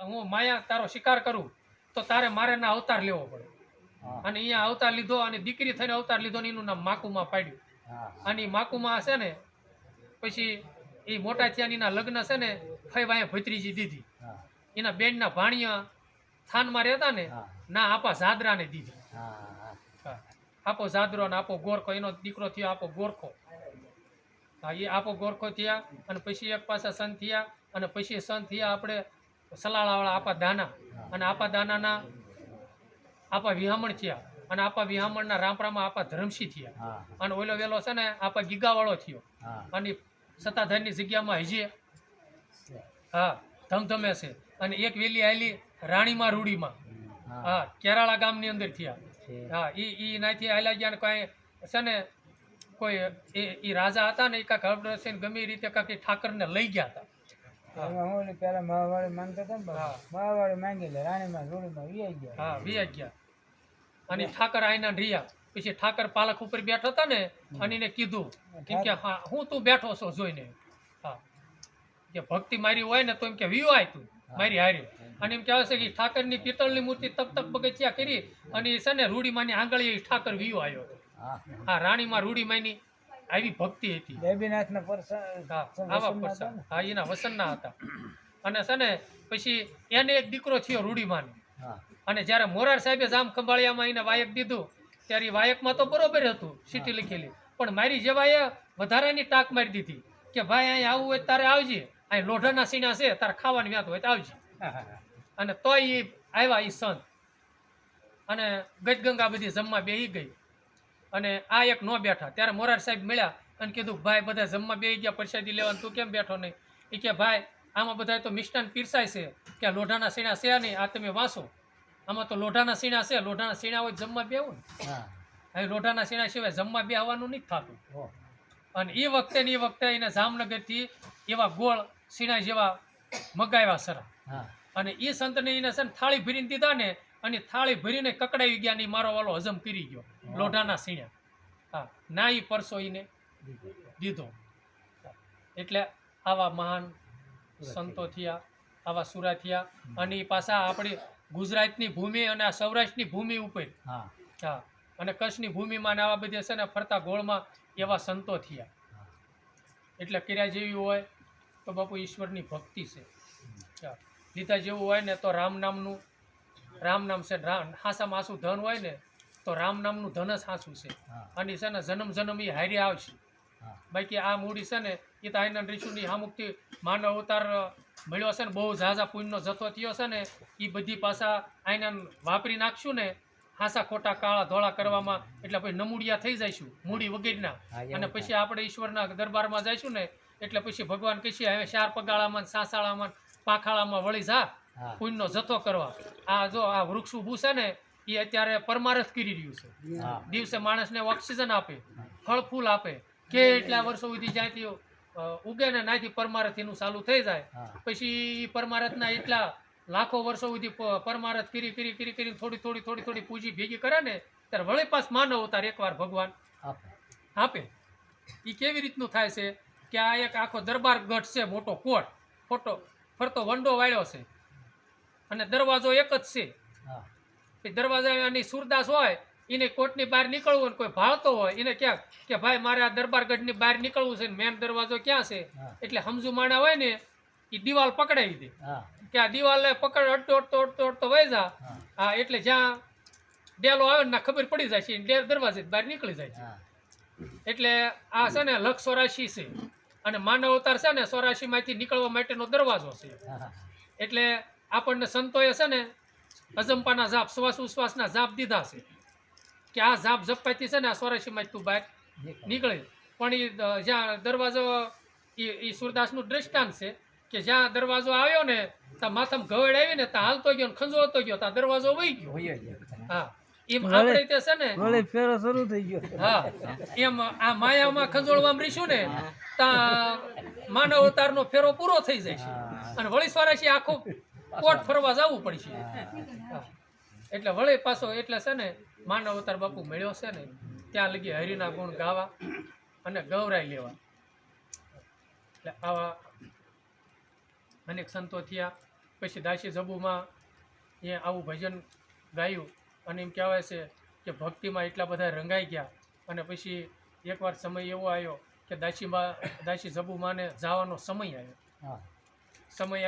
હું માયા તારો શિકાર કરું તો તારે મારે ના અવતાર લેવો પડે. અને અહીંયા અવતાર લીધો અને દીકરી થઈને અવતાર લીધો ને એનું નામ માકુમા પાડ્યું. અને માકુમા છે ને પછી એ મોટા થયા એના લગ્ન છે ને ફઈવાએ ભત્રીજી દીધી. એના બેનના ભાણિયા થાનમાં રહેતા ને ના આપા જાદરાને દીધી. આપો જાદરો ને આપો ગોરખો, એનો દીકરો થયો આપો ગોરખો. હા, એ આપો ગોરખો થયા અને પછી એક પાછા સંત થયા અને પછી સંત થયા આપણે સલાળાવાળા આપા દાના અને આપા દાનાના આપા વિહામણ થયા અને આપા વિહામણના રામપરામાં આપા ધરમસિંહ થયા અને ઓલો વેલો છે ને આપા ગીગાવાળો થયો અને સત્તાધારની જગ્યામાં હજી હા ધમધમે છે. અને એક વેલી આવેલી રાણીમાં રૂડીમાં, હા કેરાળા ગામની અંદર થયા. હા, એ નાથી આવેલા ગયા ને કાંઈ છે ને કોઈ એ રાજા હતા ને એ કાંઈક હરડરસિંહ ગમે એ રીતે કાંઈક ઠાકરને લઈ ગયા હતા. પેલા મહાવાળી માંગતા હતા ને, મહાવાળી માંગી લે રાણીમાં રૂડીમાં વી ગયા. હા, વી ગયા. અને ઠાકર આઈના રિયા પછી ઠાકર પાલખ ઉપર બેઠા હતા ને અને એને કીધું કેમ કે હા હું તું બેઠો છો જોઈને. હા, કે ભક્તિ મારી હોય ને તો એમ કે વીયો આય તું મારી હારી. અને એમ કહેવાય છે કે ઠાકરની પિત્તળની મૂર્તિ તપ તપ પગથિયા કરી અને છે ને રૂડીમાંની આંગળીએ ઠાકર વીયો આવ્યો હતો. હા, રાણીમાં રૂડીમાંની આવી ભક્તિ હતી. દેવીનાથના હા, આવા પરસા હા એના વસનના હતા. અને છે ને પછી એને એક દીકરો થયો રૂડીમાંનો. અને જ્યારે મોરાર સાહેબે જામ ખંભાળિયામાં એને વાયક દીધું ત્યારે એ વાયકમાં તો બરોબર હતું સીટી લખેલી, પણ મારી જેવાએ વધારાની ટાક મારી દીધી કે ભાઈ અહીં આવવું હોય તારે આવજે, અહીં લોઢાના સીણા છે તારે ખાવાની વ્યાત હોય તો આવજે. અને તોય એ આવ્યા એ સંત અને ગજગંગા બધી જમવા બેસી ગઈ અને આ એક નો બેઠા. ત્યારે મોરાર સાહેબ મળ્યા અને કીધું ભાઈ બધા જમવા બેસી ગયા પ્રસાદી લેવાનું તું કેમ બેઠો નહીં? એ કે ભાઈ આમાં બધા તો મિષ્ટાન પીરસાય છે કે લોઢાના સીણા છે નહીં, આ તમે વાંચો આમાં તો લોઢાના સીણા છે, લોઢાના સીણા હોય જમવા બેવું ને અહીં લોઢાના સીણા સિવાય જમવા બેહવાનું નથી થતું. અને એ વખતે એને જામનગરથી એવા ગોળ સીણા જેવા મગાવ્યા સરા અને એ સંતને એને છે ને થાળી ભરીને દીધા ને અને થાળી ભરીને કકડાવી ગયા ને મારો વાલો હજમ કરી ગયો લોઢાના સીણા. હા, ના એ પરસો એને દીધો. એટલે આવા મહાન સંતો થયા, આવા સુરા થયા. અને એ પાછા આપણી ગુજરાતની ભૂમિ અને આ સૌરાષ્ટ્રની ભૂમિ ઉપર હા અને કચ્છની ભૂમિમાં આવા બધે છે ને ફરતા ગોળમાં એવા સંતો થયા. એટલે કર્યા જેવી હોય તો બાપુ ઈશ્વરની ભક્તિ છે. લીધા જેવું હોય ને તો રામ નામનું રામ નામ છે. હાસામાં હાસું ધન હોય ને તો રામ નામનું ધન જ હાસું છે. અને છે ને જન્મ જન્મ એ હારી આવશે. બાકી આ મૂડી છે ને એ તો આઈના ઋષિની હામુકથી માનવ અવતાર મળ્યો છે ને બહુ ઝાઝા પુણ્યનો જથ્થો થયો છે ને એ બધી પાછા આઈના વાપરી નાખશું ને હાસા ખોટા કાળા ધોળા કરવામાં એટલે પછી નમૂડિયા થઈ જઈશું મૂડી વગેરેના. અને પછી આપણે ઈશ્વરના દરબારમાં જઈશું ને એટલે પછી ભગવાન કહીએ હવે 4 પગાળામાં સાસાળામાં પાંખાળામાં વળી જા પુણ્યનો જથ્થો કરવા. આ જો આ વૃક્ષ ઊભું છે ને એ અત્યારે પરમારથ કરી રહ્યું છે. દિવસે માણસને ઓક્સિજન આપે, ફળ ફૂલ આપે કે એટલા વર્ષો સુધી જ્યાંથી ઉગે ને નાથી પરમારથ એનું ચાલુ થઈ જાય. પછી પરમારથના એટલા લાખો વર્ષો સુધી પરમારથ કરી થોડી પૂજી ભેગી કરે ને ત્યારે વળી પાસ માનવ અવતાર એકવાર ભગવાન આપે. એ કેવી રીતનું થાય છે કે આ એક આખો દરબાર ગઢ છે, મોટો કોટ ફરતો વંડો વાળ્યો છે અને દરવાજો એક જ છે. દરવાજાની સુરદાસ હોય એને કોટની બહાર નીકળવું હોય, કોઈ ભાળતો હોય એને ક્યાંક કે ભાઈ મારે આ દરબારગઢની બહાર નીકળવું છે ને મેન દરવાજો ક્યાં છે? એટલે સમજુ માણા હોય ને એ દિવાલ પકડાવી દે કે આ દિવાલને પકડ અડતો વહી જા. હા, એટલે જ્યાં ડેલો આવે ને ખબર પડી જાય છે દરવાજે બહાર નીકળી જાય છે. એટલે આ છે ને લખ 84 છે અને માનવ અવતાર છે ને 84 માંથી નીકળવા માટેનો દરવાજો છે. એટલે આપણને સંતોએ છે ને અજંપાના જાપ શ્વાસ ઉશ્વાસના જાપ દીધા છે કે આ જાપ જપવાથી છે ને આ 84 માંથી તું બહાર નીકળે. પણ એ જ્યાં દરવાજો એ સુરદાસનું દ્રષ્ટાંત છે કે જ્યાં દરવાજો આવ્યો ને ત્યાં માથામાં ઘવડ આવી ને ત્યાં હાલતો ગયો ને ખંજોળતો ગયો ત્યાં દરવાજો વહી ગયો. હા, એમ આપણે તે છે ને ફેરો શરૂ થઈ ગયો. હા, એમ આ માયામાં ખંજોળવામાં રહીશું ને ત્યાં માનવ અવતારનો ફેરો પૂરો થઈ જાય છે અને વળી 84 આખું કોટ ફરવા જવું પડશે. એટલે વળી પાછો એટલે છે ને માનવ અવતાર બાપુ મળ્યો છે ને ત્યાં લગી હરિના ગુણ ગાવા અને ગૌરાઈ લેવા. એટલે આવા અનેક સંતો થયા પછી દાસી જબુમાં એ આવું ભજન ગાયું અને એમ કહેવાય છે કે ભક્તિમાં એટલા બધા રંગાઈ ગયા અને પછી એકવાર સમય એવો આવ્યો કે દાસી જબુમાને જવાનો સમય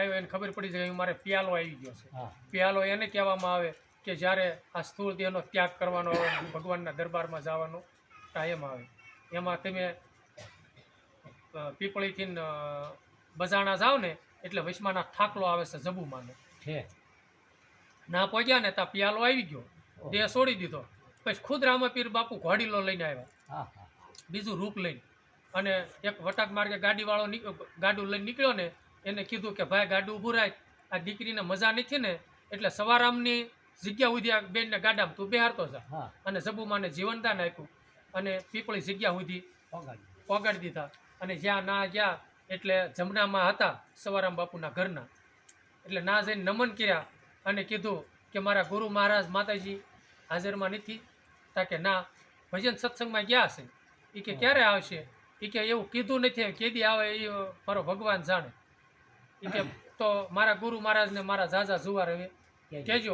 આવ્યો એને ખબર પડી જાય મારે પ્યાલો આવી ગયો છે. પ્યાલો એને કહેવામાં આવે કે જ્યારે આ સ્થૂળ દેહનો ત્યાગ કરવાનો આવે ભગવાનના દરબારમાં જવાનો ટાઈમ આવે. એમાં તમે પીપળીથી બજાણા જાઓ ને એટલે વૈશ્માના થાકલો આવે છે જબુમાનો. ના પહોંચ્યા ને ત્યાં પિયાલો આવી ગયો, દેહ છોડી દીધો. પછી ખુદ રામાપીર બાપુ ઘોડીલો લઈને આવ્યા, બીજું રૂપ લઈને. અને એક વટાક માર્ગે ગાડીવાળો ગાડું લઈને નીકળ્યો ને એને કીધું કે ભાઈ ગાડું ઊભું રાખ, આ દીકરીને મજા નથી ને એટલે સવારામની જગ્યા સુધી આ બેનને ગાડામાં તું બેહારતો જા. અને જબુમાને જીવનદાન આપ્યું અને પીપળી જગ્યા સુધી પોગાડી દીધા. અને જ્યાં ના ગયા એટલે જમનામાં હતા સવારામ બાપુના ઘરના, એટલે ના જઈને નમન કર્યા અને કીધું કે મારા ગુરુ મહારાજ માતાજી હાજરમાં નથી. તા કે ના ભજન સત્સંગમાં ગયા છે. એ કે ક્યારે આવશે? એ કે એવું કીધું નથી, કેદી આવે એ મારો ભગવાન જાણે. એ કે તો મારા ગુરુ મહારાજને મારા ઝાઝા જુવાર હવે કહેજો